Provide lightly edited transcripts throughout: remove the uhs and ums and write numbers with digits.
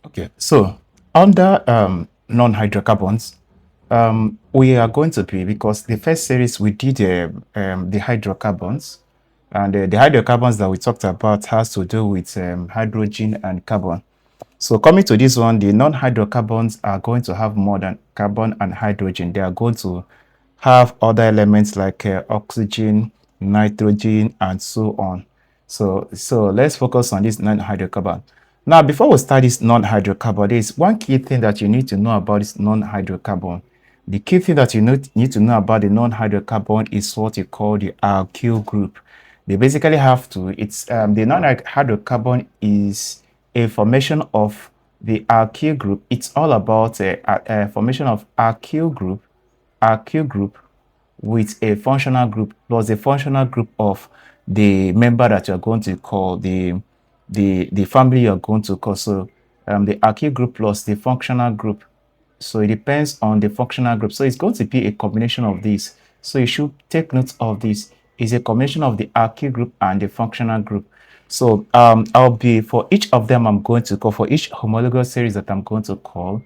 Okay, so under non-hydrocarbons, we are going to be, because the first series we did the hydrocarbons, and the hydrocarbons that we talked about has to do with hydrogen and carbon. So coming to this one, the non-hydrocarbons are going to have more than carbon and hydrogen. They are going to have other elements like oxygen, nitrogen, and so on. So let's focus on this non-hydrocarbon. Now, before we start this non-hydrocarbon, there is one key thing that you need to know about this non-hydrocarbon. The key thing that you need to know about the non-hydrocarbon is what you call the alkyl group. They basically have to, it's the non-hydrocarbon is a formation of the alkyl group. It's all about a formation of alkyl group with a functional group plus the functional group of the member that you're going to call the family you're going to call. So the alkyl group plus the functional group. So it depends on the functional group. So it's going to be a combination of these. So you should take note of this. It's a combination of the alkyl group and the functional group. So I'll be, for each of them, I'm going to call, for each homologous series that I'm going to call,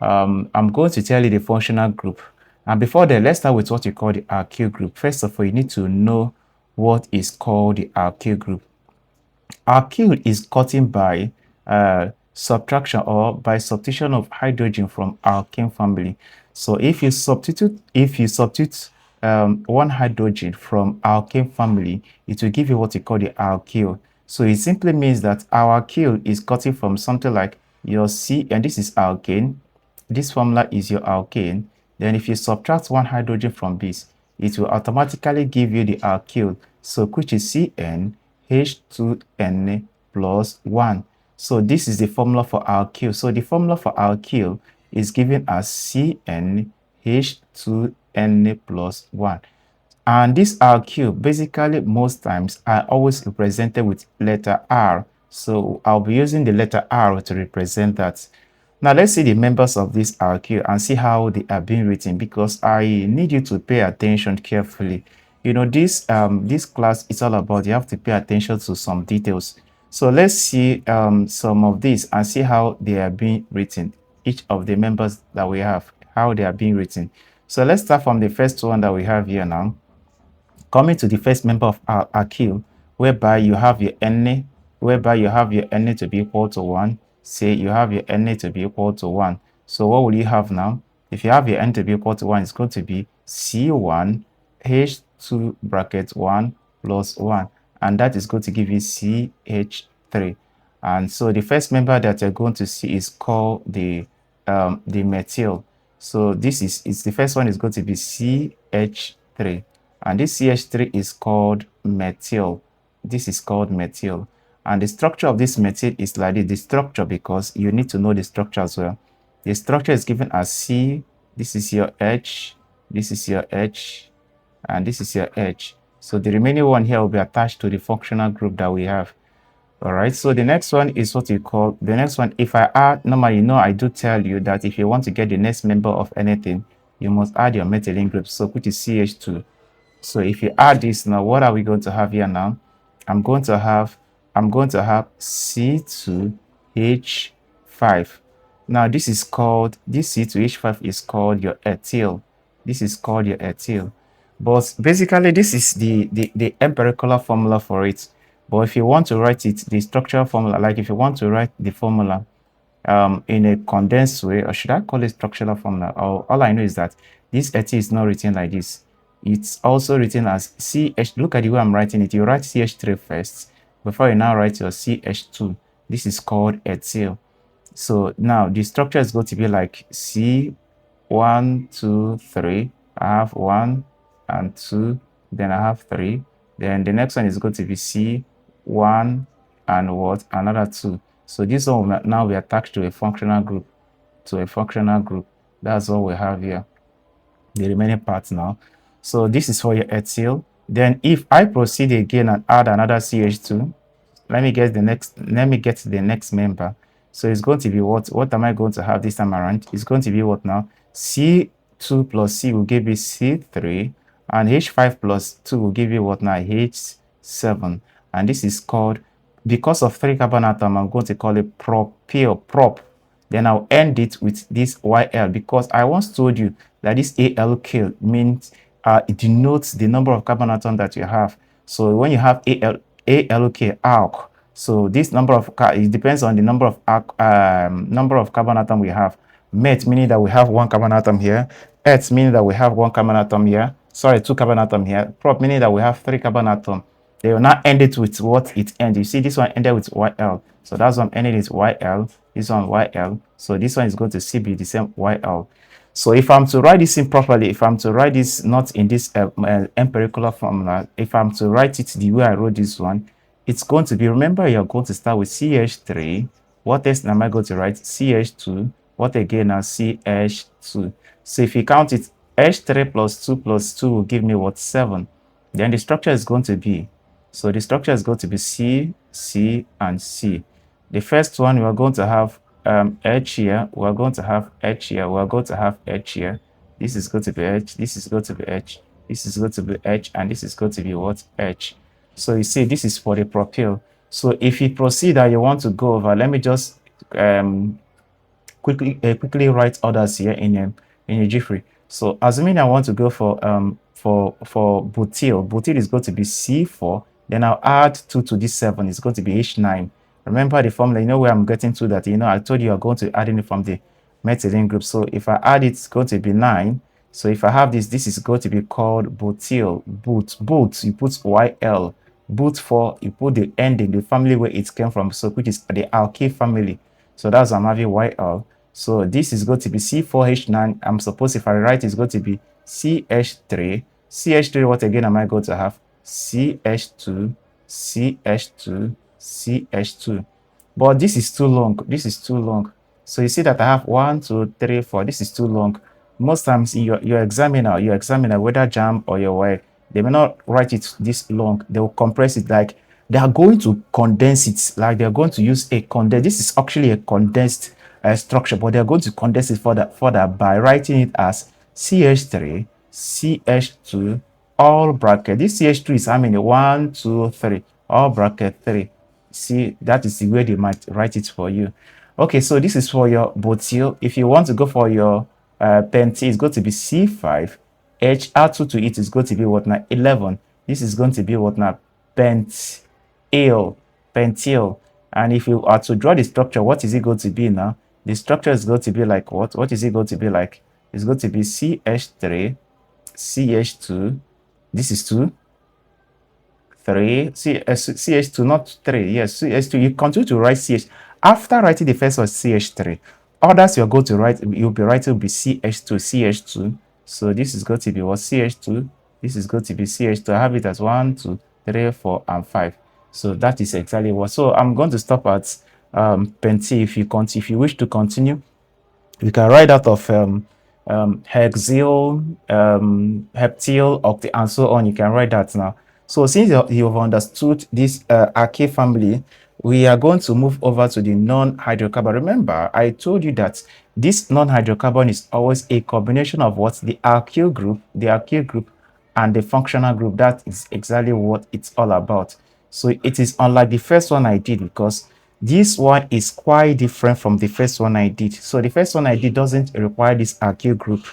I'm going to tell you the functional group. And before that, let's start with what you call the alkyl group. First of all, you need to know what is called the alkyl group. Alkyl is cutting by subtraction or by substitution of hydrogen from alkane family. So if you substitute one hydrogen from alkane family, it will give you what you call the alkyl. So it simply means that our alkyl is cutting from something like your C, and this is alkane. This formula is your alkane. Then if you subtract one hydrogen from this, it will automatically give you the alkyl, so which is CnH2n plus 1. So this is the formula for alkyl. So the formula for alkyl is given as CnH2n plus 1. And this alkyl, basically most times, are always represented with letter R. So I'll be using the letter R to represent that. Now let's see the members of this alkyl and see how they are being written, because I need you to pay attention carefully. You know, this class is all about, you have to pay attention to some details. So let's see some of these and see how they are being written. Each of the members that we have, how they are being written. So let's start from the first one that we have here now. Coming to the first member of alkyl, whereby you have your Na, to be equal to 1. Say you have your Na to be equal to 1. So what will you have now? If you have your N to be equal to 1, it's going to be C1 H2 bracket 1 plus 1. And that is going to give you CH3. And so the first member that you're going to see is called the methyl. So this is the first one is going to be CH3. And this CH3 is called methyl. This is called methyl. And the structure of this methyl is like this. The structure, because you need to know the structure as well. The structure is given as C. This is your H. This is your H. And this is your H. So the remaining one here will be attached to the functional group that we have. All right. So the next one is what you call, the next one, if I add, normally, you know, I do tell you that if you want to get the next member of anything, you must add your methylene group, so which is CH2. So if you add this now, what are we going to have here now? I'm going to have C2H5. Now this C2H5 is called your ethyl. This is called your ethyl. But basically this is the empirical formula for it. But if you want to write it, the structural formula, like if you want to write the formula in a condensed way, or should I call it structural formula? All I know is that this ethyl is not written like this. It's also written as CH. Look at the way I'm writing it. You write CH3 first before you now write your CH2. This is called ethyl. So now the structure is going to be like C1, 2, 3. I have 1 and 2. Then I have 3. Then the next one is going to be C1 and what? Another 2. So this one will now be attached to a functional group. That's what we have here. The remaining parts now. So this is for your ethyl. Then if I proceed again and add another CH2, let me get the next member. So it's going to be what am I going to have this time around? It's going to be what now? C2 plus C will give you C3, and H5 plus 2 will give you what now? H7. And this is called, because of 3 carbon atom, I'm going to call it propyl, prop. then I'll end it with this YL, because I once told you that this ALK means it denotes the number of carbon atoms that you have. So when you have ALK, alk, so this number of, it depends on the number of carbon atom we have. Met meaning that we have one carbon atom here. Et meaning that we have one carbon atom here. Sorry, two carbon atom here. Prop meaning that we have three carbon atom. They will not end it with what it ends. You see, this one ended with YL. So that's one ended with YL. This one YL. So this one is going to still be the same YL. So if I'm to write this in properly, if I'm to write this not in this empirical formula, if I'm to write it the way I wrote this one, it's going to be, remember, you're going to start with CH3. What else am I going to write? CH2. What again now? CH2. So if you count it, H3 plus 2 plus 2 will give me what? 7. Then the structure is going to be, so the structure is going to be C, C, and C. The first one, we are going to have H here. We are going to have H here. We are going to have H here. This is going to be H. This is going to be H. This is going to be H. And this is going to be what? H. So you see, this is for the propyl. So if you proceed that you want to go over, let me just quickly write others here in a jiffy. So assuming I want to go for butyl, butyl is going to be C4. Then I'll add 2 to this 7. It's going to be H9. Remember the formula, you know where I'm getting to that. You know, I told you are going to add it from the methylene group. So if I add it, it's going to be 9. So if I have this, this is going to be called butyl. But you put YL. But for, you put the ending, the family where it came from, so which is the alkyl family. So that's I'm having YL. So this is going to be C4H9. I'm supposed, if I write, it's going to be CH3. CH3, what again am I going to have? CH2, CH2, CH2. But this is too long. This is too long. So you see that I have 1, 2, 3, 4. This is too long. Most times your examiner, whether JAMB or your WAEC, they may not write it this long. They will compress it, like they are going to condense it, like they're going to use a condensed. This is actually a condensed structure, but they're going to condense it further by writing it as CH3, CH2, all bracket. This CH2 is how many? 1, 2, 3, all bracket 3. See, that is the way they might write it for you. Okay, so this is for your butyl. If you want to go for your pentyl, it's going to be C5. H, add 2 to it is going to be what now? 11. This is going to be what now? Pentyl. And if you are to draw the structure, what is it going to be now? The structure is going to be like what? What is it going to be like? It's going to be CH3, CH2. This is 2. 3, CH2, not 3. Yes, CH2. You continue to write CH. After writing the first one, CH3, others you're going to write, you'll be writing will be CH2, CH2. So this is going to be what? CH2. This is going to be CH2. I have it as 1, 2, 3, 4, and 5. So that is exactly what. So I'm going to stop at pentyl. If you wish to continue, you can write out of hexyl, heptyl, octyl, and so on. You can write that now. So since you've understood this alkyl family, we are going to move over to the non-hydrocarbon. Remember, I told you that this non-hydrocarbon is always a combination of what? The alkyl group, and the functional group. That is exactly what it's all about. So it is unlike the first one I did, because this one is quite different from the first one I did. So the first one I did doesn't require this alkyl group.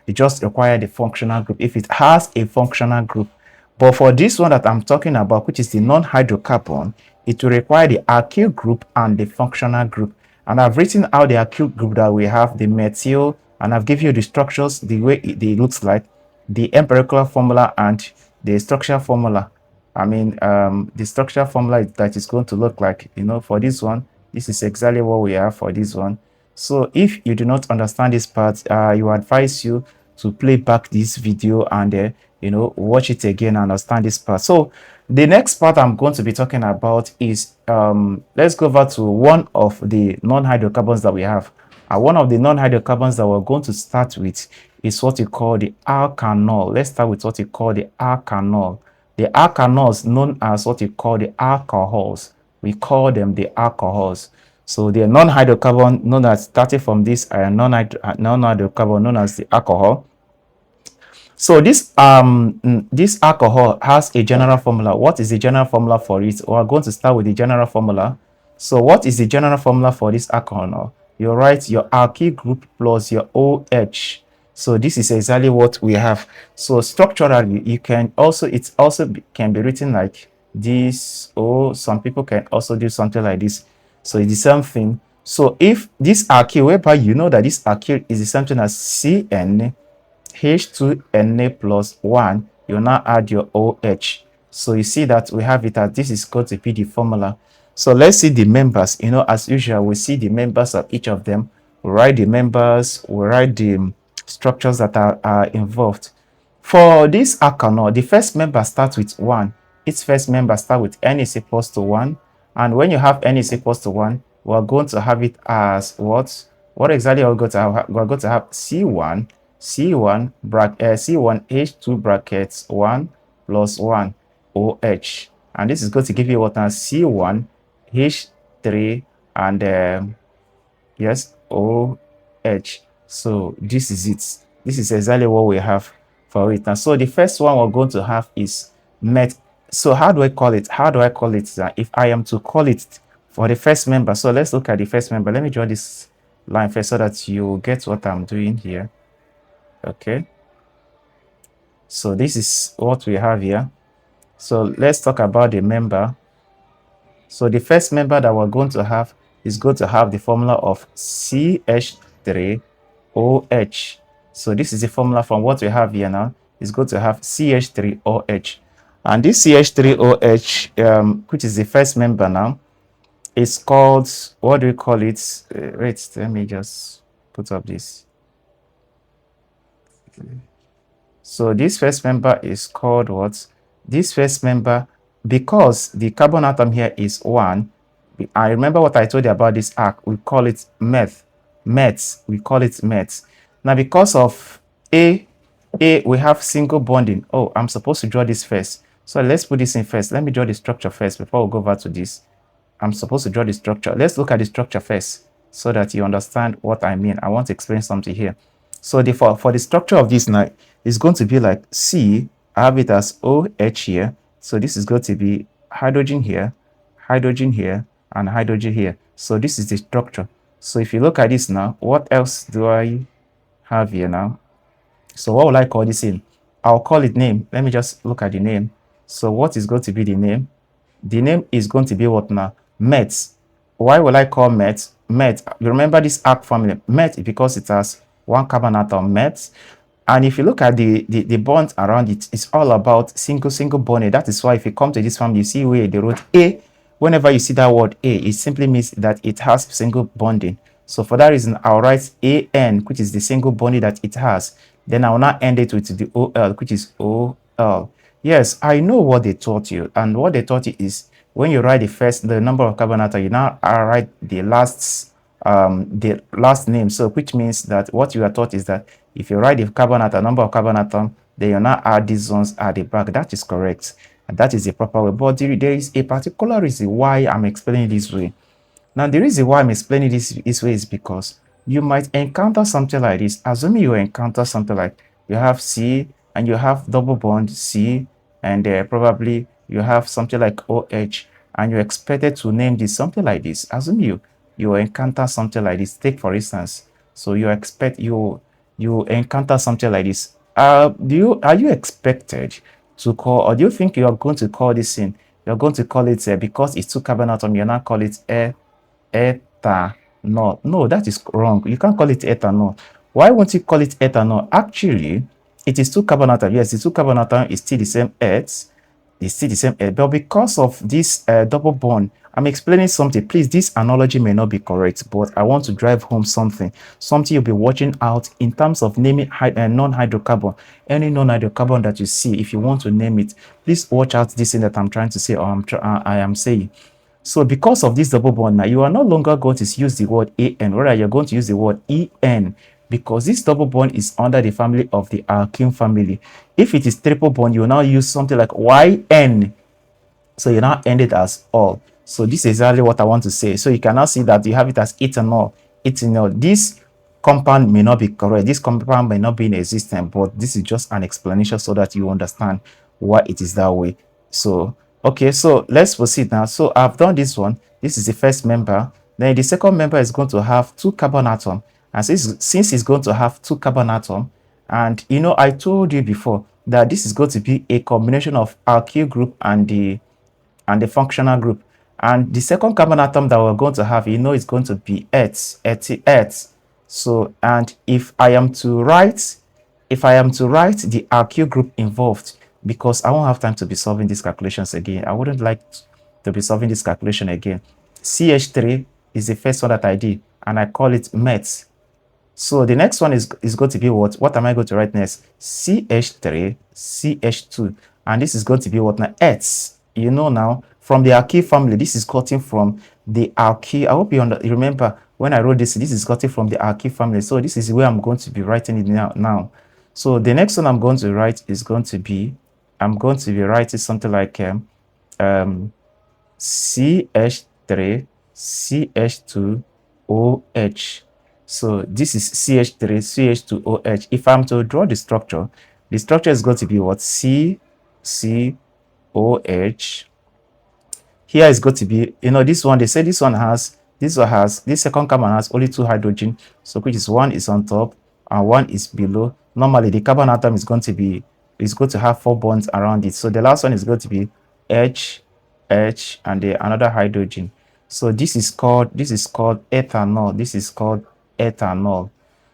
It just requires the functional group if it has a functional group. But for this one that I'm talking about, which is the non-hydrocarbon, it will require the alkyl group and the functional group. And I've written out the alkyl group that we have, the methyl, and I've given you the structures, the way it looks like, the empirical formula and the structure formula. I mean, the structure formula that is going to look like, you know, for this one, this is exactly what we have for this one. So if you do not understand this part, you advise you to play back this video and you know, watch it again and understand this part. So the next part I'm going to be talking about is let's go over to one of the non-hydrocarbons that we have. One of the non-hydrocarbons that we're going to start with is what we call the alkanol. Let's start with what we call the alkanol. The alkanols, known as what we call the alcohols, we call them the alcohols. So the non-hydrocarbon known as, starting from this non-hydrocarbon known as the alcohol. So this this alcohol has a general formula. What is the general formula for it? We are going to start with the general formula. So what is the general formula for this alcohol? you write your alkyl group plus your OH. So this is exactly what we have. So structurally, you can also, can be written like this, or some people can also do something like this. So it's the same thing. So if this alkyl, whereby you know that this alkyl is the same thing as CN, H2Na plus 1, you now add your OH. So you see that we have it as this is going to be the formula. So let's see the members. You know, as usual, we see the members of each of them. We write the members, we write the structures that are involved. For this alkanol, the first member starts with 1. Its first member starts with N is equals to 1. And when you have N is equals to 1, we're going to have it as what? What exactly are we going to have? We're going to have C1 C1H2 brackets 1 plus 1 OH, and this is going to give you what now? C1H3 and yes, OH. So this is it. This is exactly what we have for it. And so the first one we're going to have is met. So how do I call it? How do I call it? If I am to call it for the first member, so let's look at the first member. Let me draw this line first so that you get what I'm doing here. Okay, so this is what we have here. So let's talk about the member. So the first member that we're going to have is going to have the formula of CH3OH. So this is the formula from what we have here now. It's going to have CH3OH. And this CH3OH, which is the first member now, is called, what do we call it? Wait, let me just put up this. So this first member is called what? This first member, because the carbon atom here is 1, I remember what I told you about this arc. We call it meth. We call it meth. Now, because of we have single bonding. Oh, I'm supposed to draw this first. So let's put this in first. Let me draw the structure first before we go over to this. I'm supposed to draw the structure. Let's look at the structure first so that you understand what I mean. I want to explain something here. So for the structure of this now, it's going to be like C. I have it as OH here. So this is going to be hydrogen here, and hydrogen here. So this is the structure. So if you look at this now, what else do I have here now? So what will I call this in? I'll call it name. Let me just look at the name. So what is going to be the name? The name is going to be what now? Met. Why will I call met? Met. You remember this arc family. Met because it has one carbon atom, met. And if you look at the bonds around it, it's all about single bonding. That is why if you come to this family, you see where they wrote A. Whenever you see that word A, it simply means that it has single bonding. So for that reason, I'll write AN, which is the single bonding that it has. Then I'll now end it with the OL, which is OL. Yes, I know what they taught you. And what they taught you is when you write the number of carbon atoms, you now write the last name. So which means that what you are taught is that if you write the carbon atom, number of carbon atom, then you now add these ones at the back. That is correct. And that is the proper way. But there is a particular reason why I'm explaining this way. Now, the reason why I'm explaining this way is because you might encounter something like this. Assuming you encounter something like you have C and you have double bond C, and probably you have something like OH, and you're expected to name this something like this. Assume you encounter something like this. Take for instance, so you encounter something like this. Are you expected to call, or do you think you are going to call this in? You're going to call it because it's two carbon atom, you're not call it ethanol. No, that is wrong. You can't call it ethanol. Why won't you call it ethanol? Actually, it is two carbon atom. Yes, the two carbon atom is still the same earth. It's still the same earth, but because of this double bond, I'm explaining something. Please, this analogy may not be correct, but I want to drive home something you'll be watching out in terms of naming non-hydrocarbon. Any non-hydrocarbon that you see, if you want to name it, please watch out this thing that I'm trying to say, or I am saying. So because of this double bond now, you are no longer going to use the word AN, rather you're going to use the word EN, because this double bond is under the family of the alkene family. If it is triple bond, you will now use something like YN. So you now end it as all. So this is exactly what I want to say. So you can now see that you have it as ethanol. This compound may not be correct. This compound may not be in existence, but this is just an explanation so that you understand why it is that way. So, okay, so let's proceed now. So I've done this one. This is the first member. Then the second member is going to have 2 carbon atoms. And since it's going to have 2 carbon atoms, and you know, I told you before that this is going to be a combination of alkyl group and the functional group. And the second carbon atom that we're going to have, you know, is going to be Earth. So, and if I am to write the alkyl group involved, because I won't have time to be solving these calculations again. I wouldn't like to be solving this calculation again. CH3 is the first one that I did, and I call it met. So the next one is going to be what? What am I going to write next? CH3, CH2. And this is going to be what now? Earths. You know now, from the alkyl family, this is gotten from the alkyl. I hope you remember when I wrote this is gotten from the alkyl family. So this is where I'm going to be writing it now. So the next one I'm going to write is going to be, I'm going to be writing something like CH3, CH2OH. So this is CH3, CH2OH. If I'm to draw the structure is going to be what? COH. Here is going to be, you know, this one, they say this second carbon has only 2 hydrogen, so which is 1 is on top and 1 is below. Normally the carbon atom is going to have 4 bonds around it. So the last one is going to be H, and another hydrogen. So this is called ethanol. This is called ethanol.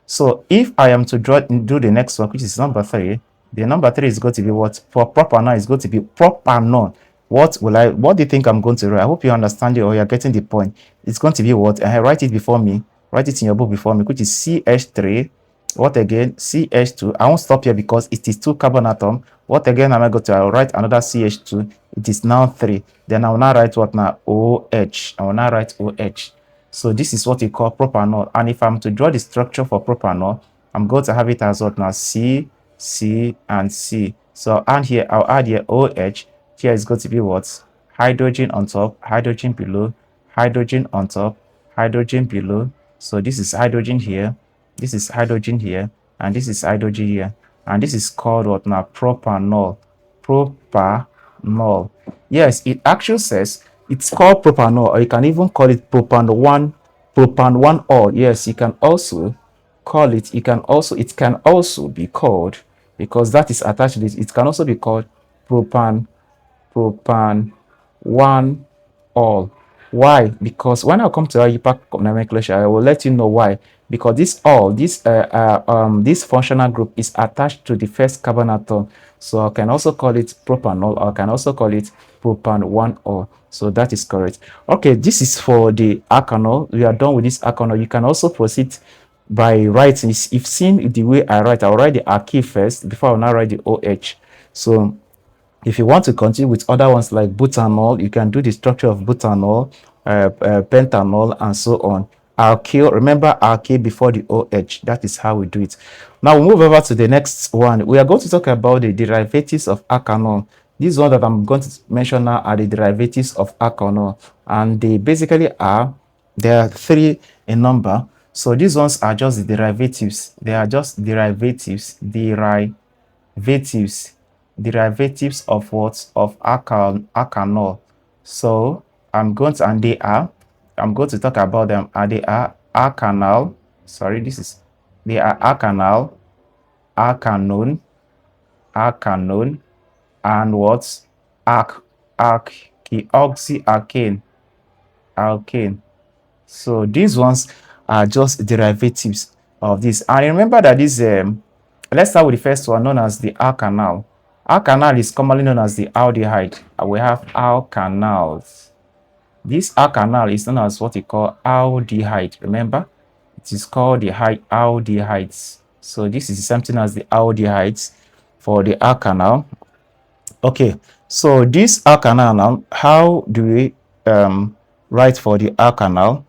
So if I am to do the next one, which is number 3, the number 3 is going to be what? For propanol is going to be propanol. What do you think I'm going to write? I hope you understand it or you're getting the point. It's going to be what? I write it before me. Write it in your book before me, which is CH3. What again? CH2. I won't stop here because it is 2 carbon atom. What again am I going to write? Another CH2. It is now 3. Then I will now write what now? OH. I will now write OH. So this is what we call propanol. And if I'm to draw the structure for propanol, I'm going to have it as what now? C, and C. So I'll add here OH. Here is going to be what? Hydrogen on top, hydrogen below, hydrogen on top, hydrogen below. So this is hydrogen here, this is hydrogen here, and this is hydrogen here. And this is called what now? Propanol. Propanol. Yes, it actually says it's called propanol, or you can even call it propan 1-ol. Yes, you can also call it, it can also be called, because that is attached to this, it can also be called propan 1-ol. Why? Because when I come to IUPAC nomenclature, I will let you know why. Because this functional group is attached to the first carbon atom. So I can also call it propanol, or I can also call it propan 1-ol. So that is correct. Okay, this is for the alkanol. We are done with this alkanol. You can also proceed by writing. If you've seen the way I write, I'll write the alkyl first before I'll now write the OH. So if you want to continue with other ones like butanol, you can do the structure of butanol, pentanol, and so on. Alkyl, remember alkyl before the OH. That is how we do it. Now we'll move over to the next one. We are going to talk about the derivatives of alkanol. These ones that I'm going to mention now are the derivatives of alkanol, and they basically there are 3 in number. So these ones are just the derivatives. They are just derivatives of what? Of alkanol. So I'm going to talk about them, and they are alkanal. They are alkanal, alkanone, and what? Alkoxyalkane. So these ones are just derivatives of this. And remember that this let's start with the first one, known as the alkanal. Alkanal is commonly known as the aldehyde. We have alkanals. This alkanal is known as what we call aldehyde. Remember, it is called the aldehydes. So this is something as the aldehydes for the alkanal. Okay, so this alkanal now, how do we write for the alkanal?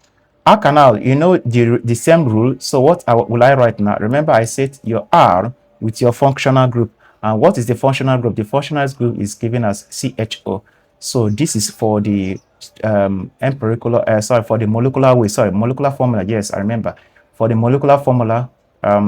Alkanal, you know the same rule. So what will I write now? Remember, I said your R with your functional group. And what is the functional group? The functional group is given as CHO. So this is for the for the molecular way. Molecular formula. Yes, I remember. For the molecular formula,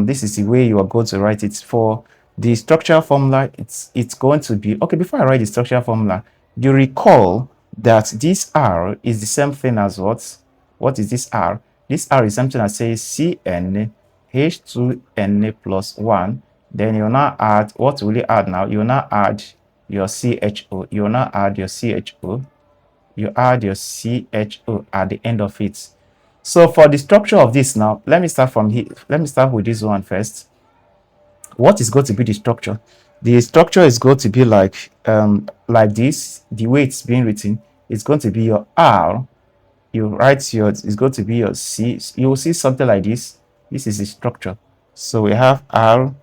this is the way you are going to write it. For the structural formula, it's going to be, okay, before I write the structural formula, you recall that this R is the same thing as what? What is this R? This R is something that says CN H2Na plus 1. Then you now add, what will you add now? You now add your CHO. You now add your CHO. You add your CHO at the end of it. So for the structure of this now, let me start from here. Let me start with this one first. What is going to be the structure? The structure is going to be like this. The way it's being written, it's going to be your R. You write your, it's going to be your C. You will see something like this. This is the structure. So we have R,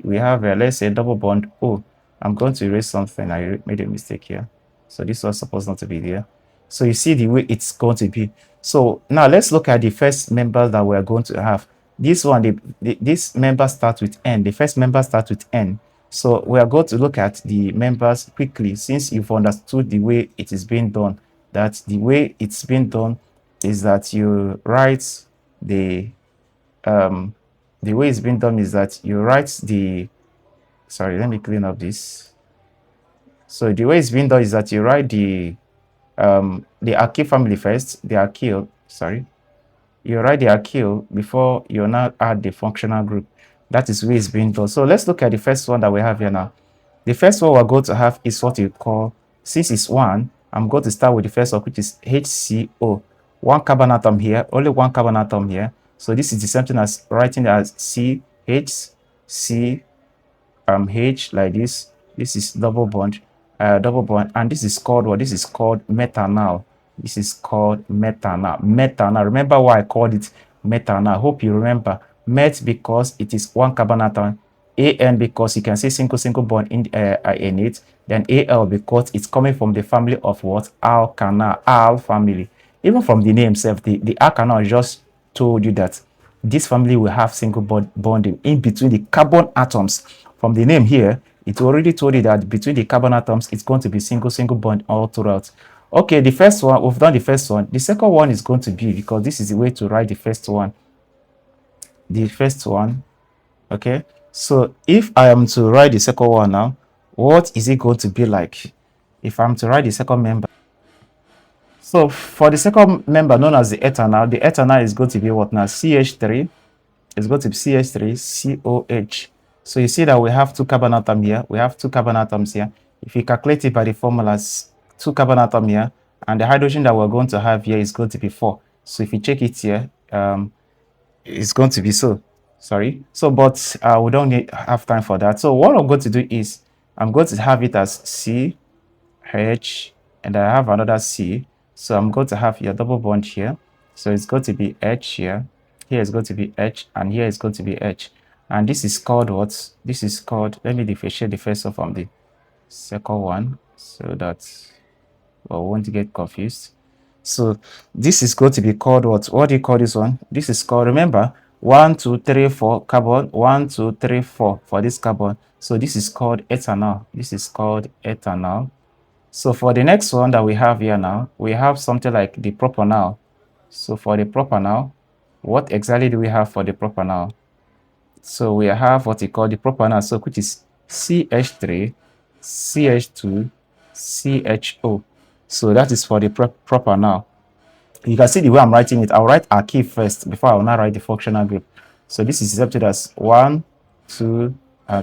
we have let's say double bond O. I'm going to erase something. I made a mistake here. So this was supposed not to be there. So you see the way it's going to be. So now let's look at the first member that we're going to have. This one, this member starts with N. The first member starts with N. So we are going to look at the members quickly, since you've understood the way it is being done. That the way it's being done is that you write the way it's being done is that you write the, sorry, let me clean up this. So the way it's being done is that you write the alkyl family first, the alkyl, sorry. You write the alkyl before you now add the functional group. That is where it's being done. So let's look at the first one that we have here now. The first one we're going to have is what you call, since it's 1, I'm going to start with the first one, which is HCO. One carbon atom here, only one carbon atom here. So this is the same thing as writing as CH, H like this. This is double bond, and this is called what? This is called methanol. This is called methanol. Methanol. Remember why I called it methanol? I hope you remember. Met because it is one carbon atom. An because you can see single bond in it. Then Al because it's coming from the family of what? Alkanol. Al family. Even from the name itself, the alkanol just told you that this family will have single bonding in between the carbon atoms. From the name here, it already told you that between the carbon atoms, it's going to be single bond all throughout. Okay, the first one, we've done the first one. The second one is going to be, because this is the way to write the first one. The first one, okay? So if I am to write the second one now, what is it going to be like? If I'm to write the second member. So for the second member known as the ethanol is going to be what now? CH3. It's going to be CH3COH. So you see that we have two carbon atoms here. We have two carbon atoms here. If you calculate it by the formulas, two carbon atoms here, and the hydrogen that we're going to have here is going to be 4. So if you check it here, it's going to be so. Sorry. So, but we don't have time for that. So what I'm going to do is I'm going to have it as C, H, and I have another C. So I'm going to have your double bond here. So it's going to be H here. Here is going to be H, and here is going to be H. And this is called what? This is called, let me differentiate the first one from the second one so that we won't get confused. So this is going to be called what? What do you call this one? This is called, remember, 1, 2, 3, 4 carbon, 1, 2, 3, 4 for this carbon. So this is called ethanol. This is called ethanol. So for the next one that we have here now, we have something like the propanol. So for the propanol, what exactly do we have for the propanol? So we have what we call the propanol, so which is CH3, CH2, CHO. So that is for the propanol. You can see the way I'm writing it. I'll write alkyl first before I will now write the functional group. So this is accepted as 1, 2,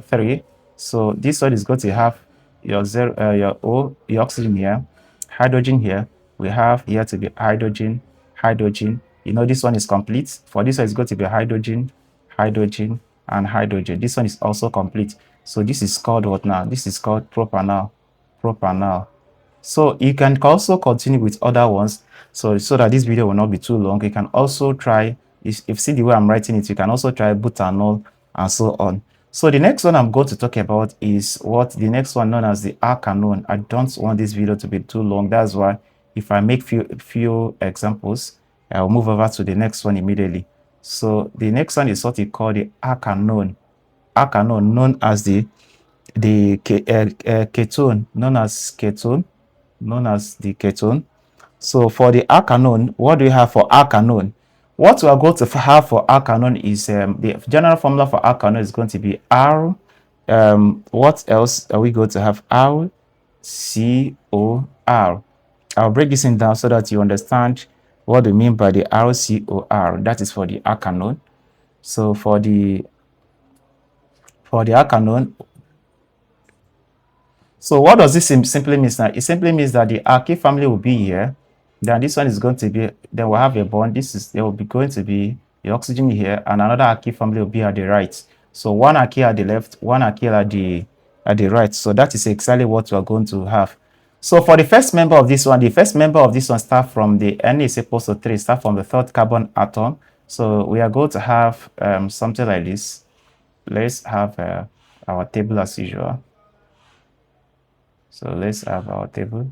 3. So this one is going to have your zero, your O, your oxygen here, hydrogen here. We have here to be hydrogen, hydrogen. You know, this one is complete. For this one, it's going to be hydrogen, hydrogen, and hydrogen. This one is also complete. So this is called what now? This is called propanol. Propanol. So you can also continue with other ones. So that this video will not be too long, you can also try, if you see the way I'm writing it, you can also try butanol and so on. So the next one I'm going to talk about is what the next one known as the alkanol. I don't want this video to be too long. That's why if I make few examples, I'll move over to the next one immediately. So the next one is what we call the alkanol. Alkanol, known as the ketone, known as the ketone. So for the alkanol, what do we have for alkanol? What we are going to have for alkanol is the general formula for alkanol is going to be R. What else are we going to have? RCOR. I'll break this in down so that you understand what we mean by the RCOR, that is for the alkanol. So for the alkanol, so what does this simply mean now? It simply means that the alkyl family will be here. Then this one is going to be, then we'll have a bond. There will be going to be the oxygen here, and another alkyl family will be at the right. So one alkyl at the left, one alkyl at the right. So that is exactly what we are going to have. So for the first member of this one, the first member of this one start from the N is equals to 3, start from the third carbon atom. So we are going to have something like this. Let's have our table as usual. So let's have our table.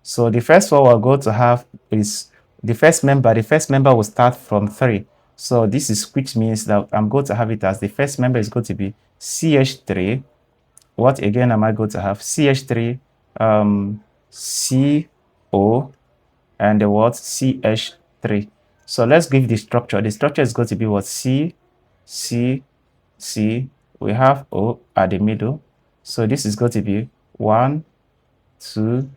So the first one we're going to have is the first member. The first member will start from 3. So this is, which means that I'm going to have it as the first member is going to be CH3. What again am I going to have? CH3, CO, and the word CH3. So let's give the structure. The structure is going to be what? C, C, C. We have O at the middle. So this is going to be 1, 2,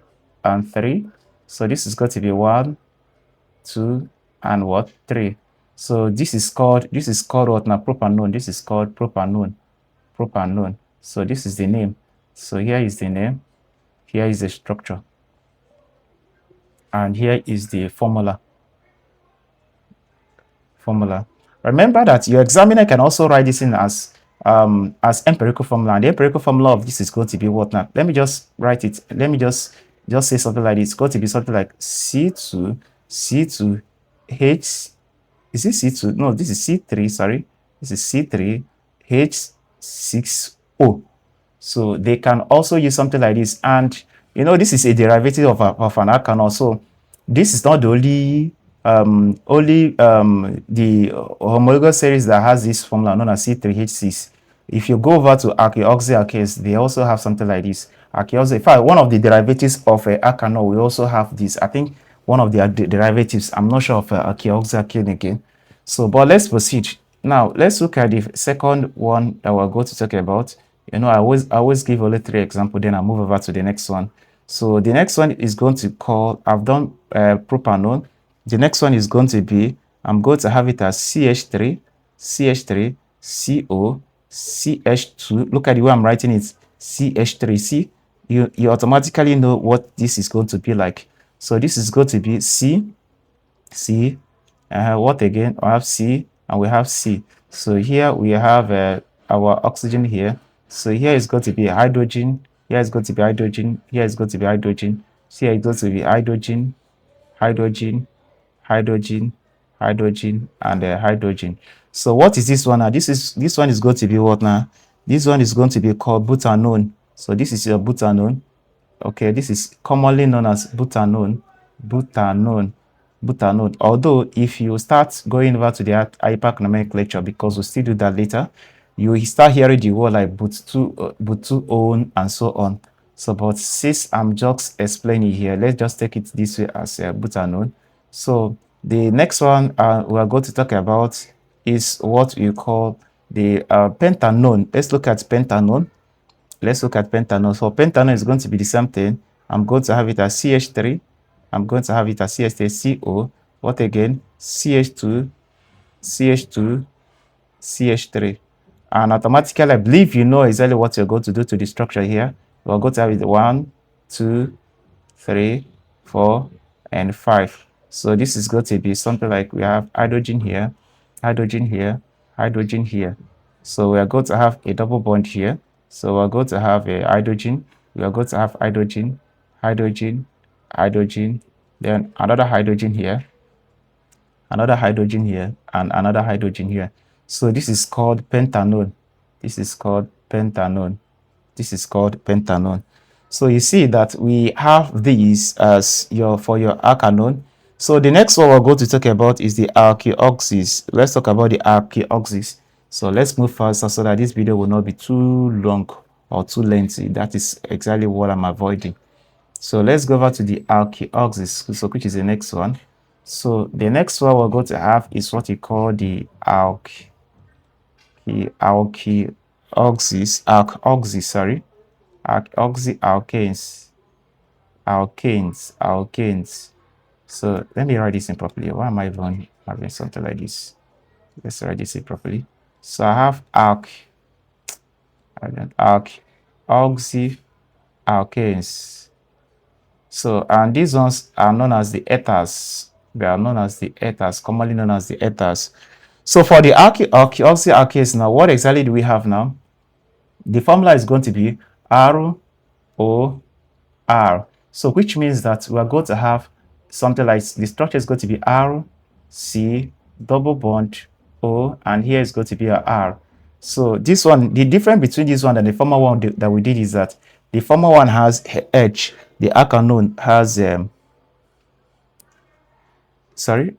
and 3. So this is going to be 1, 2, and what? 3. So this is called what now? Propanone. This is called propanone. Propanone. So this is the name. So here is the name. Here is the structure. And here is the formula. Remember that your examiner can also write this in as empirical formula. And the empirical formula of this is going to be what now? Let me just write it. Let me just say something like this. It's going to be something like C2, H. Is this C2? No, this is C3, sorry. This is C3, H6O. So they can also use something like this. And you know, this is a derivative of an alkanol. So this is not the only the homologous series that has this formula known as C3H6. If you go over to alkoxyalkanes, they also have something like this. In fact, one of the derivatives of alkanol, we also have this. I think one of the derivatives, I'm not sure of alkoxyalkane again. So, but let's proceed. Now, let's look at the second one that we're going to talk about. You know, I always give only 3 examples, then I move over to the next one. So the next one is going to call, I've done propanone. The next one is going to be, I'm going to have it as CH3, CO, CH2. Look at the way I'm writing it, CH3. See, you automatically know what this is going to be like. So this is going to be C, what again? I have C and we have C. So here we have our oxygen here. So here is going to be hydrogen. Here is going to be hydrogen. Here is going to be hydrogen. So here is going to be hydrogen, hydrogen, hydrogen, hydrogen, and hydrogen. So what is this one now? This one is going to be what now? This one is going to be called butanone. So this is your butanone. Okay, this is commonly known as butanone. Although if you start going over to the hypernomenclature, because we'll still do that later, you will start hearing the word like butuone and so on. So, but since I'm just explaining here, let's just take it this way as butanone. So the next one we are going to talk about is what you call the pentanone. Let's look at pentanone. So pentanone is going to be the same thing. I'm going to have it as CH3. I'm going to have it as CH3CO. What again? CH2, CH2, CH3. And automatically, I believe you know exactly what you're going to do to the structure here. We're going to have it 1, 2, 3, 4, and 5. So this is going to be something like we have hydrogen here, hydrogen here, hydrogen here. So we are going to have a double bond here. So we're going to have a hydrogen. We are going to have hydrogen, hydrogen, hydrogen, then another hydrogen here, another hydrogen here, and another hydrogen here. So this is called pentanone. This is called pentanone. This is called pentanone. So you see that we have these as for your alkanol. So the next one we're going to talk about is the alkoxys. Let's talk about the alkoxys. So let's move faster so that this video will not be too long or too lengthy. That is exactly what I'm avoiding. So let's go over to the alkoxys, so which is the next one. So the next one we're going to have is what you call the alkoxys, sorry, alkanes. So let me write this in properly. Why am I even having something like this? Let's write this in properly. So I have alkoxyalkanes. So, and these ones are known as the ethers. They are known as the ethers, commonly known as the ethers. So for the alkoxyalkanes now, what exactly do we have now? The formula is going to be ROR. So which means that we are going to have something like the structure is going to be R, C, double bond, O, and here is going to be a R. So this one, the difference between this one and the former one that we did is that the former one has H, the alkanol has sorry.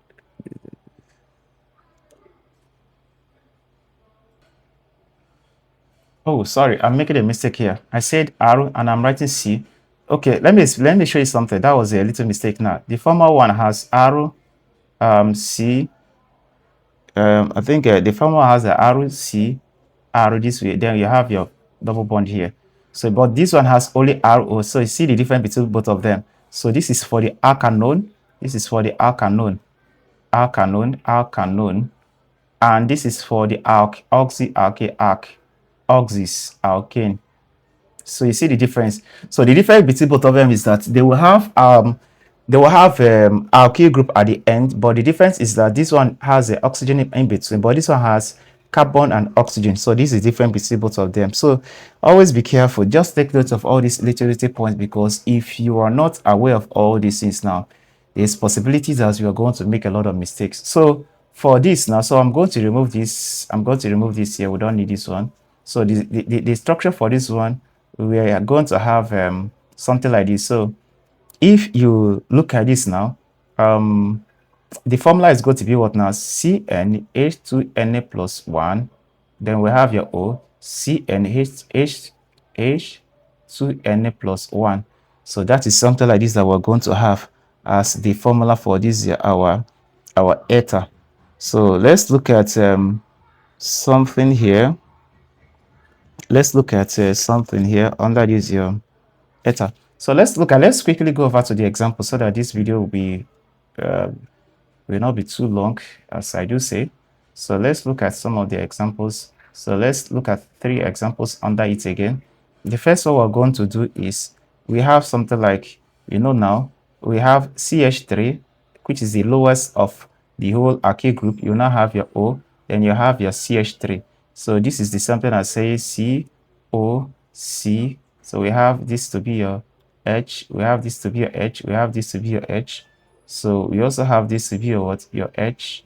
Oh, sorry, I'm making a mistake here. I said R and I'm writing C. Okay, let me show you something. That was a little mistake now. The former one has R, C. I think the former has the R, C, R this way. Then you have your double bond here. So, but this one has only RO. So you see the difference between both of them. So this is for the alkanol. This is for the alkanol, alkanol, and this is for the oxys alkane. So you see the difference. So the difference between both of them is that they will have alkyl group at the end, but the difference is that this one has an oxygen in between, but this one has carbon and oxygen. So this is different between both of them. So always be careful. Just take note of all these literacy points, because if you are not aware of all these things now, there's possibilities that you are going to make a lot of mistakes. So for this now, so I'm going to remove this. I'm going to remove this here. We don't need this one. So the structure for this one, we are going to have something like this. So if you look at this now, the formula is going to be what now? CnH2Na plus 1. Then we have your O, CnH2Na plus 1. So that is something like this that we're going to have as the formula for this our ether. So let's look at something here. Let's look at something here under this ether. So let's quickly go over to the example so that this video will not be too long, as I do say. So let's look at some of the examples. So let's look at 3 examples under it again. The first one we're going to do is we have something like, now we have CH3, which is the lowest of the whole alkyl group. You now have your O, then you have your CH3. So this is the something I say COC. So we have this to be your H, we have this to be your H, we have this to be your H. So we also have this to be your what? Your H,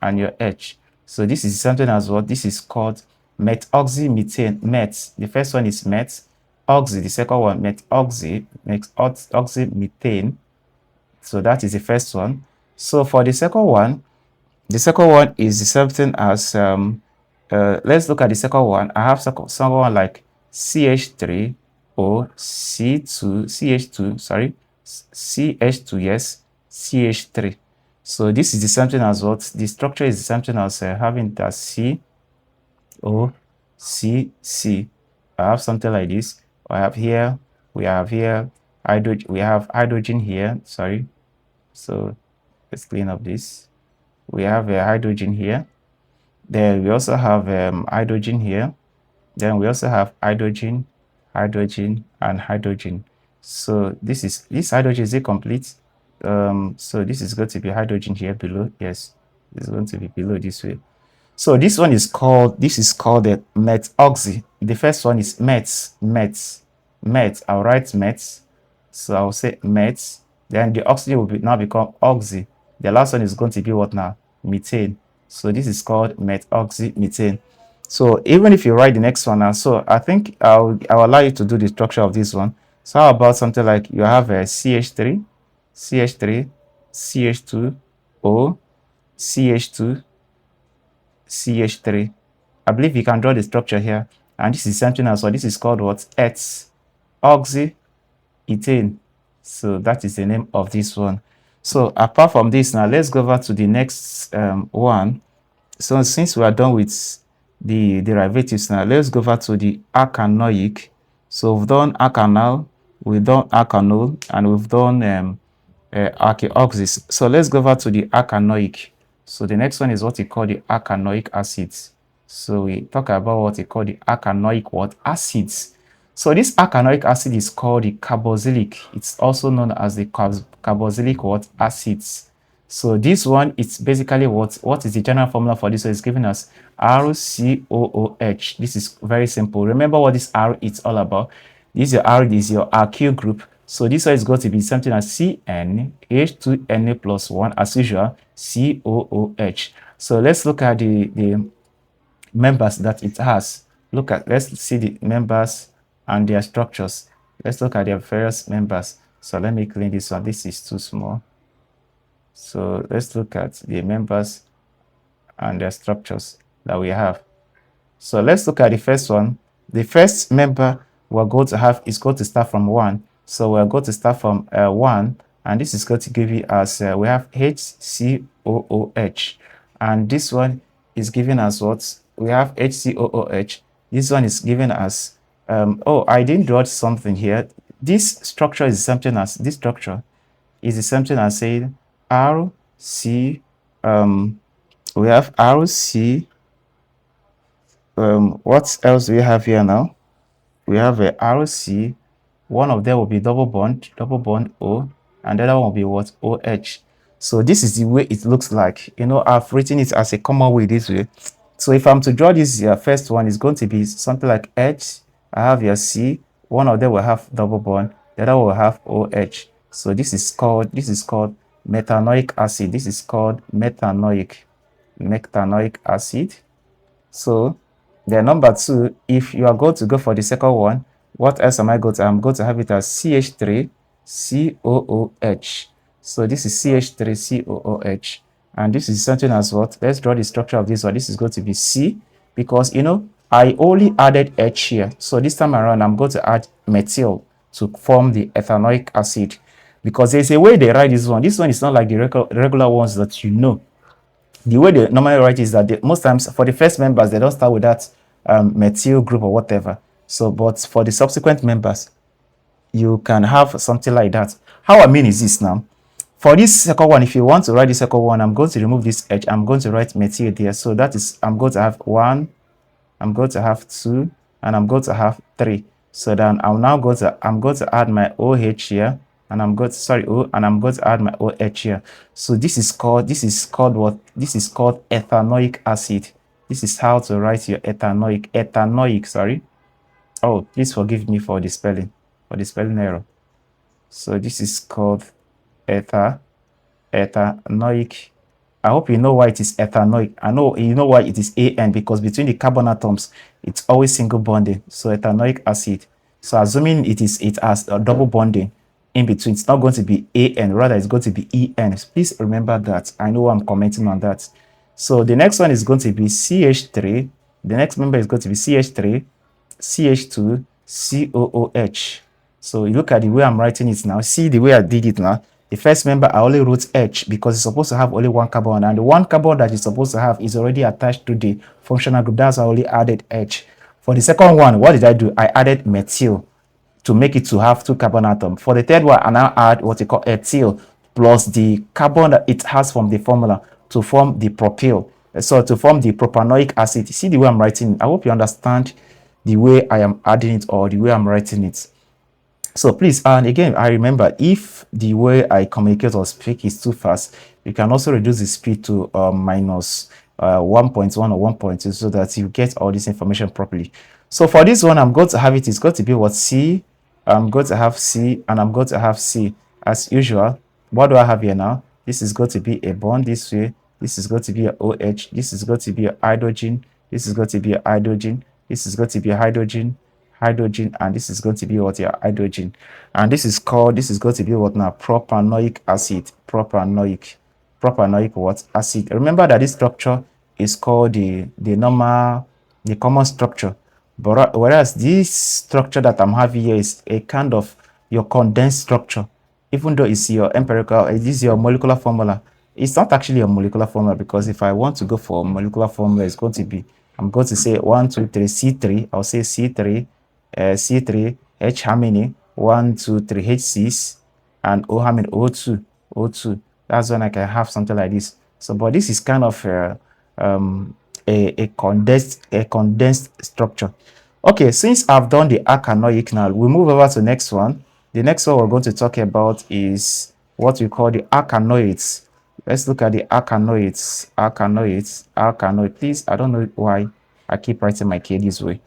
and your H. So this is something as what? This is called methoxymethane. Met. The first one is met. Oxy. The second one oxymethane. So that is the first one. So for the second one is the something as let's look at the second one. I have someone like CH3 or CH2, yes, CH3. So this is the something as what? The structure is the something as having that C, O, C, C. I have something like this. We have hydrogen here, sorry. So let's clean up this. We have a hydrogen here. Then we also have hydrogen here. Then we also have hydrogen, and hydrogen. So this hydrogen is complete. So this is going to be hydrogen here below. Yes, it's going to be below this way. So this is called the methoxy. The first one is met. I'll write met. So I'll say met. Then the oxygen will now become oxy. The last one is going to be what now? Methane. So this is called methoxymethane. So even if you write the next one now, so I think I'll allow you to do the structure of this one. So how about something like you have a CH3, CH2, O, CH2, CH3. I believe you can draw the structure here. And this is something else. So this is called what? ETS. Oxyethane. So that is the name of this one. So apart from this, now let's go over to the next one. So since we are done with the derivatives now, let's go over to the alkanoic. So we've done alkanal, we've done alkanol, and we've done alkoxys. So let's go over to the alkanoic. So the next one is what we call the alkanoic acids. So we talk about what we call the alkanoic what acids. So this alkanoic acid is called the carboxylic. It's also known as the carboxylic what acids. So this one, it's basically what is the general formula for this? So it's giving us RCOOH. This is very simple. Remember what this R is all about. This your R is your alkyl group. So this one is going to be something as CnH2Na plus 1 as usual, COOH. So let's look at the members that it has. Let's see the members and their structures. Let's look at their various members. So let me clean this one. This is too small. So let's look at the members and their structures that we have. So let's look at the first one. The first member we're going to have is going to start from 1. So we're going to start from 1, and this is going to give you us, we have HCOOH, and this one is giving us what? We have HCOOH. This one is giving us, oh, I didn't draw something here. This structure is something as, this structure is something as saying RC, we have RC, what else do we have here now? We have a RC, one of them will be double bond O, and the other one will be what? OH. So this is the way it looks like. You know, I've written it as a common way this way. So if I'm to draw this first one, is going to be something like H. I have your C. One of them will have double bond. The other will have OH. So this is called methanoic acid. This is called methanoic acid. So the number 2, if you are going to go for the second one, what else am I going to? I'm going to have it as CH3COOH. So this is CH3COOH. And this is something as what? Let's draw the structure of this one. This is going to be C, because, you know, I only added H here. So this time around, I'm going to add methyl to form the ethanoic acid. Because there's a way they write this one. This one is not like the regular ones that you know. The way they normally write is that most times for the first members, they don't start with that methyl group or whatever. So, but for the subsequent members, you can have something like that. How I mean is this now. For this second one, if you want to write the second one, I'm going to remove this H. I'm going to write methyl there. So that is, I'm going to have 1, I'm going to have 2, and I'm going to have 3. So then I'm going to add my OH here, and I'm going to, and I'm going to add my OH here. So this is called what? This is called ethanoic acid. This is how to write your ethanoic, sorry. Oh, please forgive me for the spelling error. So this is called ethanoic. I hope you know why it is ethanoic. I know you know why it is AN, because between the carbon atoms, it's always single bonding. So ethanoic acid. So assuming it has a double bonding in between, it's not going to be AN, rather it's going to be EN. Please remember that. I know I'm commenting on that. So the next one is going to be CH3. The next member is going to be CH3, CH2, COOH. So you look at the way I'm writing it now. See the way I did it now. The first member, I only wrote H because it's supposed to have only one carbon, and the one carbon that it's supposed to have is already attached to the functional group. That's why I only added H. For the second one, what did I do? I added methyl to make it to have 2 carbon atoms. For the third one, I now add what we call ethyl plus the carbon that it has from the formula to form the propyl. So to form the propanoic acid. See the way I'm writing. I hope you understand the way I am adding it or the way I'm writing it. So please, and again, I remember, if the way I communicate or speak is too fast, you can also reduce the speed to minus 1.1 or 1.2 so that you get all this information properly. So for this one, I'm going to have it's going to be what? C. I'm going to have C, and I'm going to have C. As usual, what do I have here now? This is going to be a bond this way. This is going to be a OH. This is going to be a hydrogen. This is going to be a hydrogen. This is going to be a hydrogen, and this is going to be what? Your hydrogen. And this is going to be what now? Propanoic acid. Propanoic what? Acid. Remember that this structure is called the common structure. But whereas this structure that I'm having here is a kind of your condensed structure. Even though it's your empirical, it is your molecular formula. It's not actually a molecular formula, because if I want to go for a molecular formula, it's going to be, I'm going to say 1, 2, 3, C3. I'll say C3, C3, H how many? 1, 2, 3, H6, and O how many? O2. O2. That's when I can have something like this. So, but this is kind of a condensed structure. Okay, since I've done the alkanoic now, we move over to the next one. The next one we're going to talk about is what we call the alkanoates. Let's look at the alkanoates. Alkanoid. Please, I don't know why I keep writing my K this way.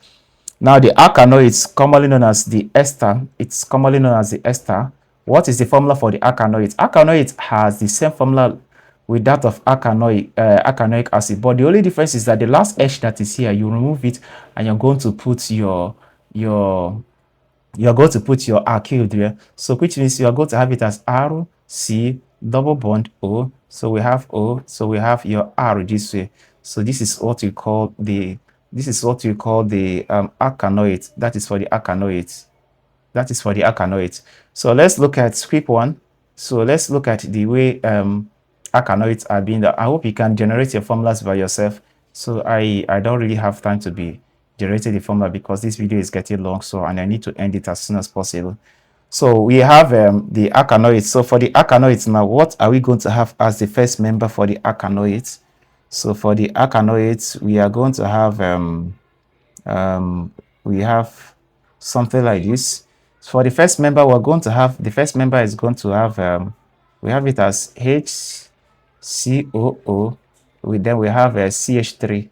Now, the alkanoids, commonly known as the ester, it's commonly known as the ester. What is the formula for the alkanoids? Alkanoids has the same formula with that of alkanoic acid, but the only difference is that the last H that is here, you remove it and you're going to put your alkyl there. So which means you are going to have it as R, C, double bond O. So we have O, so we have your R this way. So this is what we call the alkanoid. That is for the alkanoids. That is for the alkanoids. So let's look at script 1. So let's look at the way alkanoids are being done. I hope you can generate your formulas by yourself. So I don't really have time to be generating the formula because this video is getting long, so and I need to end it as soon as possible. So we have the alkanoids. So for the alkanoids now, what are we going to have as the first member for the alkanoids? So for the alkanoids, we are going to have we have something like this. For the first member, we're going to have the first member is going to have we have it as HCOO. Then we have CH3.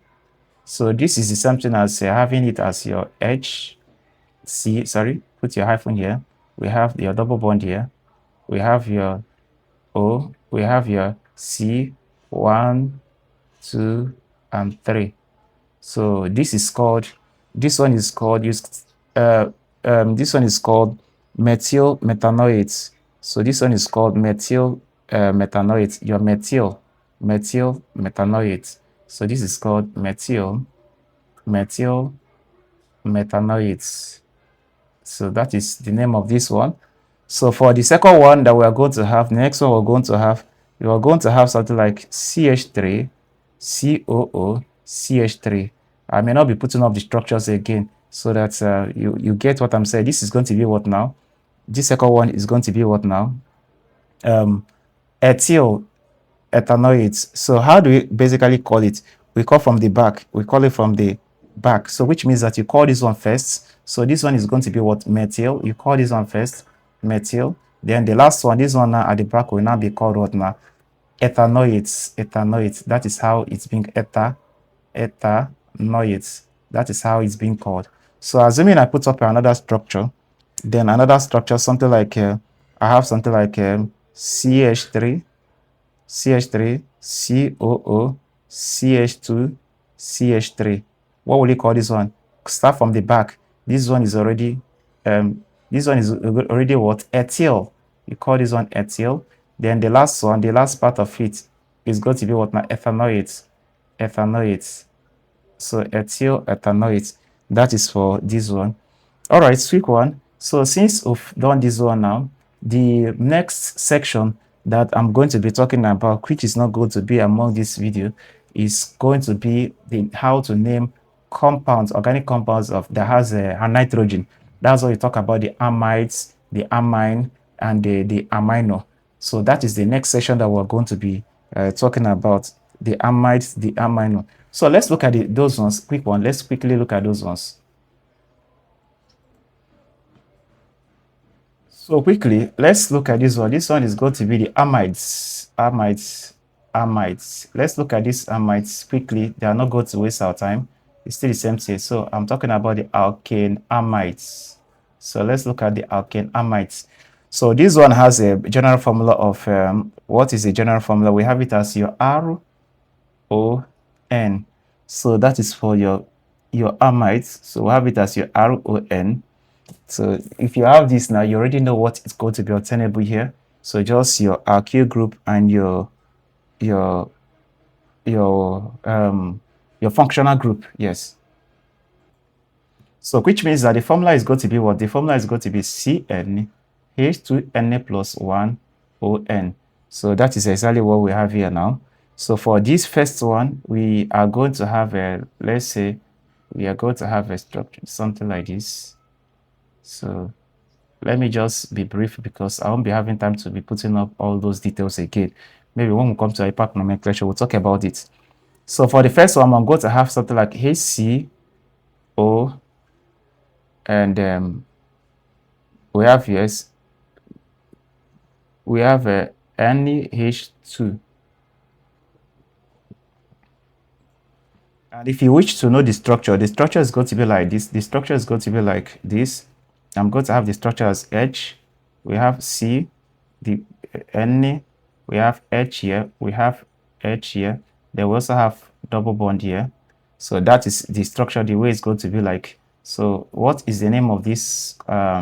So this is the same thing as having it as your put your hyphen here. We have your double bond here. We have your O. We have your C, 1, 2, and 3. So this is called, this one is called methyl metanoates. So this one is called methyl metanoates, your methyl metanoates. So this is called methyl metanoates. So that is the name of this one. So for the second one that we are going to have, the next one we are going to have something like CH3, COO, CH3. I may not be putting up the structures again so that you get what I'm saying. This is going to be what now? This second one is going to be what now? Ethyl ethanoids. So how do we basically call it? We call from the back. We call it from the back. So which means that you call this one first. So this one is going to be what? Methyl. You call this one first, methyl. Then the last one, this one now at the back will now be called what now? Ethanoids. That is how it's being ethanoids. That is how it's being called. So assuming I put up another structure, then another structure, something like I have something like CH3, COO, CH2, CH3. What will you call this one? Start from the back. This one is already what? Ethyl. You call this one ethyl. Then the last one, the last part of it is going to be what now? Ethanoids. So ethyl ethanoids. That is for this one. All right, quick one. So since we've done this one now, the next section that I'm going to be talking about, which is not going to be among this video, is going to be how to name compounds, organic compounds that has a nitrogen. That's why you talk about the amides, the amine, and the amino. So that is the next section that we're going to be talking about, the amides, the amino. So let's look at those ones, quick one. Let's quickly look at those ones. So quickly, let's look at this one. This one is going to be the amides. Let's look at these amides quickly. They are not going to waste our time. It's still the same thing. So I'm talking about the alkane amides. So let's look at the alkane amides. So this one has a general formula of, what is the general formula? We have it as your RON. So that is for your amides. So we have it as your RON. So if you have this now, you already know what is going to be obtainable here. So just your alkyl group and your functional group, yes. So which means that the formula is going to be what? The formula is going to be CN H2Na plus 1 ON. So that is exactly what we have here now. So for this first one, we are going to have let's say we are going to have a structure, something like this. So Let me just be brief because I won't be having time to be putting up all those details again. Maybe when we come to impact nomenclature, we'll talk about it. So for the first one, I'm going to have something like HCO, and we have, yes, we have a NH2. And if you wish to know the structure is going to be like this. The structure is going to be like this. I'm going to have the structure as H. We have C, the N, we have H here, we have H here. Then we also have double bond here. So that is the structure, the way it's going to be like. So what is the name of this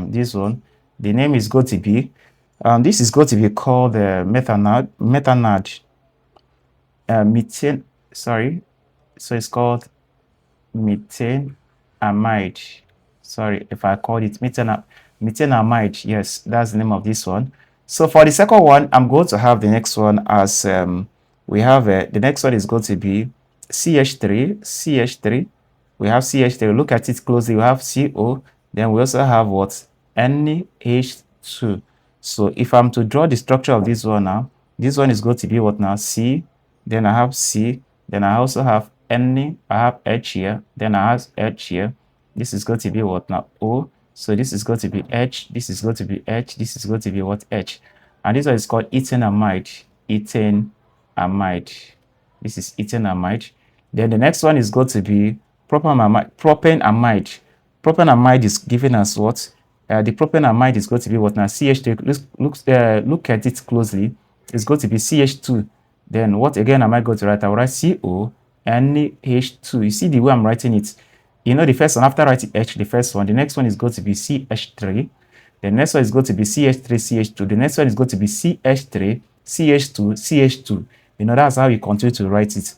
this one? The name is going to be this is going to be called methanol, methane. Sorry, so it's called methane amide. Sorry if I called it methane amide. Yes, that's the name of this one. So for the second one, I'm going to have the next one as we have the next one is going to be CH3. We have CH3. Look at it closely. We have CO. Then we also have what? NH2. So if I'm to draw the structure of this one now, this one is going to be what now? C. Then I have C. Then I also have N. I have H here. Then I have H here. This is going to be what now? O. So this is going to be H. This is going to be H. This is going to be what? H. And this one is called ethane amide. Ethane amide. This is ethane amide. Then the next one is going to be propane amide. Propane amide is giving us what? The propane amide is going to be what now? CH3. Look at it closely. It's going to be CH2. Then what again am I going to write? I'll write CO NH2. You see the way I'm writing it. You know the first one, after writing H, the first one, the next one is going to be CH3. The next one is going to be CH3, CH2. The next one is going to be CH3, CH2, CH2. You know, that's how you continue to write it.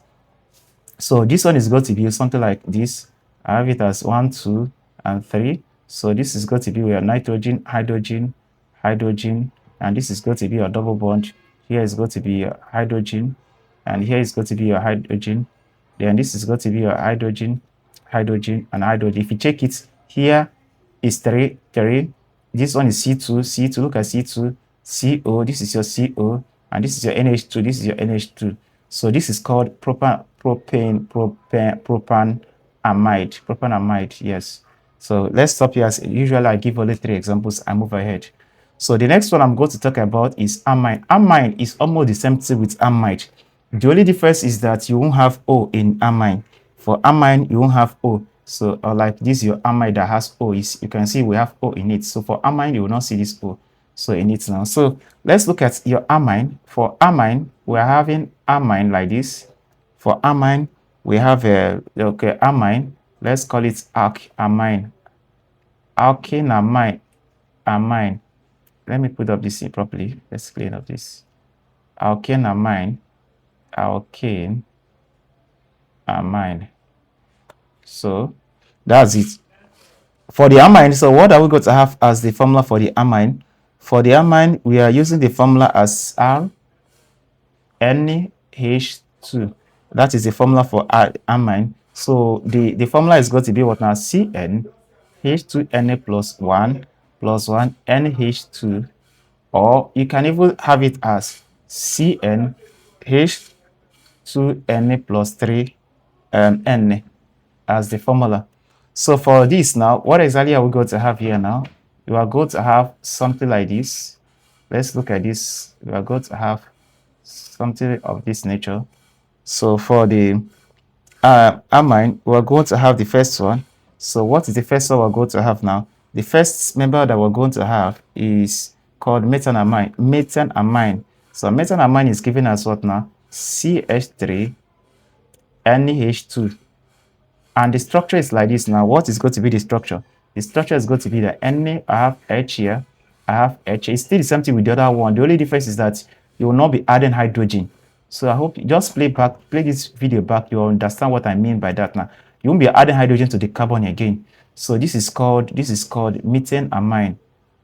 So this one is going to be something like this. I have it as 1, 2, and 3. So this is going to be your nitrogen, hydrogen, hydrogen, and this is going to be your double bond. Here is going to be your hydrogen, and here is going to be your hydrogen. Then this is going to be your hydrogen, hydrogen, and hydrogen. If you check it, here is 3. This one is C2. Look at C2, CO. This is your CO, and this is your NH2. This is your NH2. So this is called propane amide. Yes. So let's stop here. As usually, I give only 3 examples. I move ahead. So the next one I'm going to talk about is amine. Amine is almost the same thing with amide. The only difference is that you won't have O in amine. For amine, you won't have O. So like this, your amide that has O, is you can see we have O in it. So for amine, you will not see this O. So in it now. So let's look at your amine. For amine, we're having amine like this. For amine, we have a amine. Let's call it amine. Amine. Let me put up this properly. Let's clean up this. Amine. So that's it. For the amine, so what are we going to have as the formula for the amine? For the amine, we are using the formula as RNH2. That is the formula for amine. So the formula is going to be what now? CN H2Na plus 1 NH2, or you can even have it as CN H2Na plus 3 N as the formula. So for this now, what exactly are we going to have here now? We are going to have something like this. Let's look at this. We are going to have something of this nature. So for the amine, we're going to have the first one. So what is the first one we're going to have now? The first member that we're going to have is called methanamine. So methanamine is giving us what now? CH3 NH2. And the structure is like this now. What is going to be the structure? The structure is going to be the Na. I have H here. I have H. It's still the same thing with the other one. The only difference is that you will not be adding hydrogen. So I hope you just play this video back. You'll understand what I mean by that now. You won't be adding hydrogen to the carbon again. So this is called methane amine.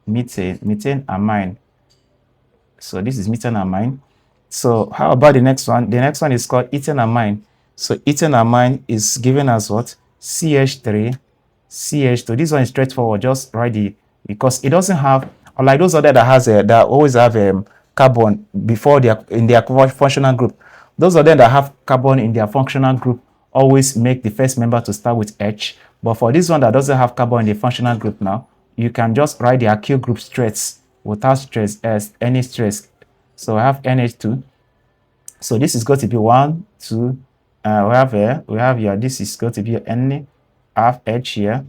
Methane amine. So this is methane amine. So how about the next one? The next one is called ethane amine. So ethane amine is giving us what? CH3, CH2. This one is straightforward. Just write the because it doesn't have, unlike those other that has a, that always have carbon before their in their functional group. Those of them that have carbon in their functional group always make the first member to start with H. But for this one that doesn't have carbon in the functional group now, you can just write the alkyl group straight without stress as any stress. So I have NH2. So this is going to be 1, 2. We have here. This is going to be N. I have H here.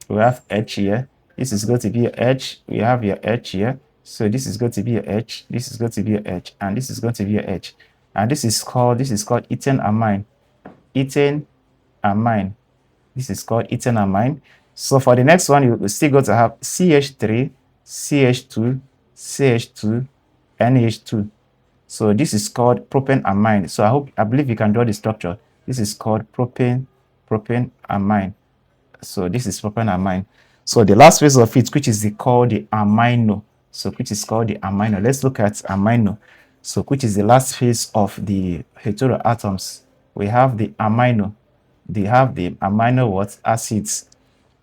We have H here. This is going to be H. We have your H here. So this is going to be a H. This is going to be a H, and this is going to be a H. And this is called ethane amine. Ethane amine. This is called ethane amine. So for the next one, you will still going to have CH3, CH2, CH2, NH2. So this is called propane amine. So I believe you can draw the structure. This is called propane amine. So this is propane amine. So the last phase of it, which is called the amino. So which is called the amino. Let's look at amino. So which is the last phase of the heteroatoms. We have the amino. They have the amino what? Acids.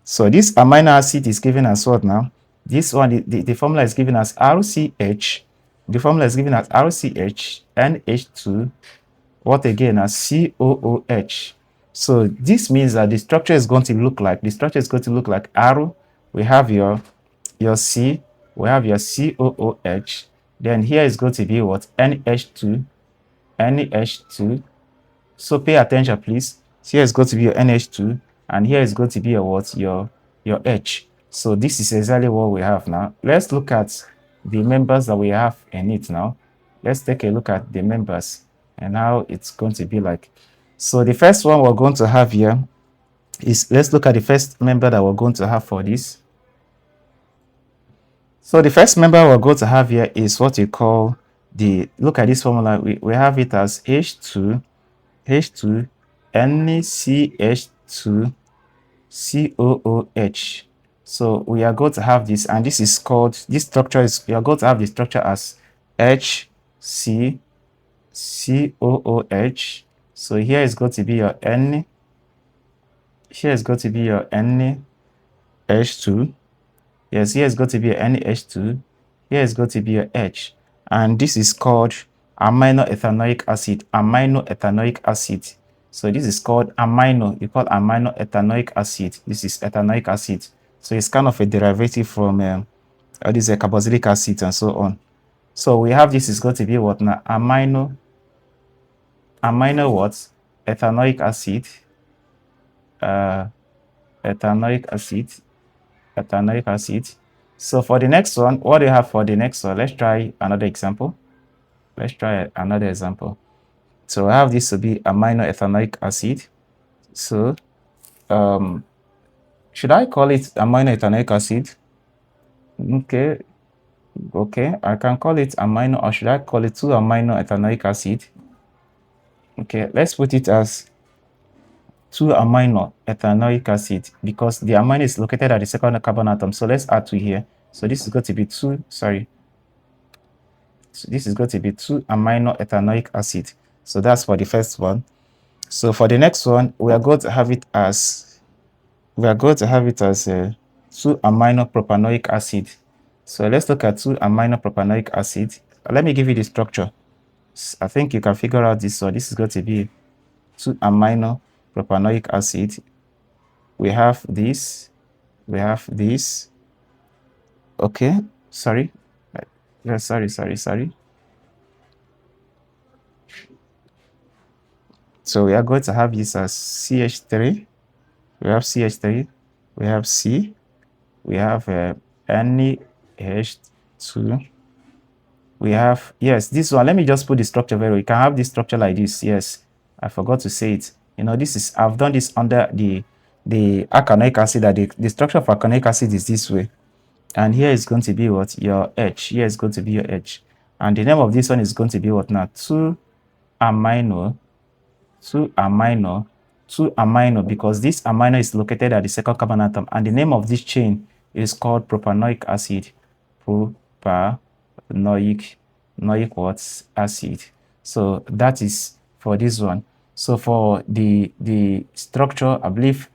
So this amino acid is given as what now? This one, the formula is given as RCH. The formula is given as RCH, NH2, what again as COOH. So this means that the structure is going to look like, R. We have your C. We have your COOH. Then here is going to be what? NH2. NH2. So pay attention, please. Here is going to be your NH2, and here is going to be your what? Your H. So this is exactly what we have now. Let's look at the members that we have in it now. Let's take a look at the members and how it's going to be like. So the first one we're going to have here is, let's look at the first member that we're going to have for this. So the first member we're going to have here is what you call look at this formula. We have it as H2, NCH2, COOH. So we are going to have this, and this is called, this structure is, we are going to have the structure as HCCOOH. So here is going to be your N. Here is going to be your NH2. Yes, here is going to be your NH2. Here is going to be your H. And this is called amino ethanoic acid. Amino ethanoic acid. So this is called amino. You call amino ethanoic acid. This is ethanoic acid. So it's kind of a derivative from all these carboxylic acids and so on. So we have, this is going to be what now? Amino what? Ethanoic acid. Ethanoic acid. So for the next one, what do you have for the next one? Let's try another example. So I have this to be amino ethanoic acid. So should I call it amino ethanoic acid? Okay, I can call it amino, or should I call it 2-amino ethanoic acid? Okay, let's put it as 2-amino ethanoic acid, because the amino is located at the second carbon atom. So let's add 2 here. So this is going to be 2, sorry. So this is going to be 2-amino ethanoic acid. So that's for the first one. So for the next one, we are going to have it as 2-amino propanoic acid. So let's look at 2-amino propanoic acid. Let me give you the structure. I think you can figure out this. So this is going to be 2-amino propanoic acid. We have this. Okay, sorry. Sorry. So we are going to have this as CH3. We have CH3. We have C. We have NH2. We have, yes, this one. Let me just put the structure very well. You can have this structure like this. Yes, I forgot to say it. You know, this is, I've done this under the alkanoic acid. That the structure of alkanoic acid is this way. And here is going to be what? Your H. Here is going to be your H. And the name of this one is going to be what now? 2-amino, because this amino is located at the second carbon atom. And the name of this chain is called propanoic acid. Propanoic what? Acid. So that is for this one. So for the structure, I believe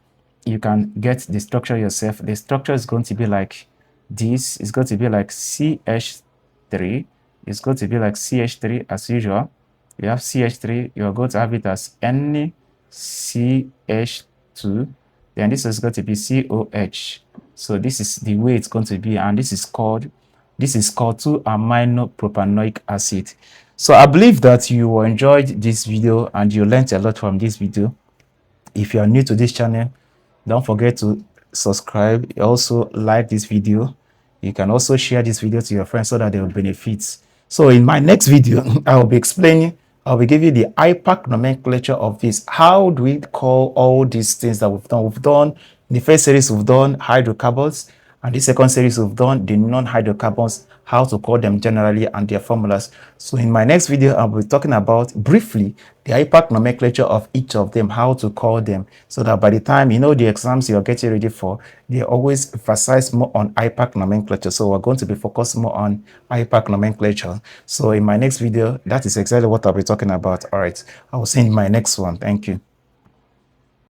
you can get the structure yourself. The structure is going to be like This is going to be like CH3. It's going to be like CH3 as usual. You have CH3, you're going to have it as NCH2. Then this is going to be COH. So this is the way it's going to be, and this is called 2-amino propanoic acid. So I believe that you enjoyed this video and you learned a lot from this video. If you are new to this channel, don't forget to subscribe. Also like this video. You can also share this video to your friends so that they will benefit. So in my next video, I will be explaining, I will give you the IPAC nomenclature of this. How do we call all these things that we've done? We've done, in the first series, we've done hydrocarbons. And the second series, we've done the non-hydrocarbons, how to call them generally and their formulas. So in my next video, I'll be talking about briefly the IPAC nomenclature of each of them, how to call them, so that by the time you know the exams you're getting ready for, they always emphasize more on IPAC nomenclature. So we're going to be focused more on IPAC nomenclature. So in my next video, that is exactly what I'll be talking about. All right, I will see you in my next one. Thank you.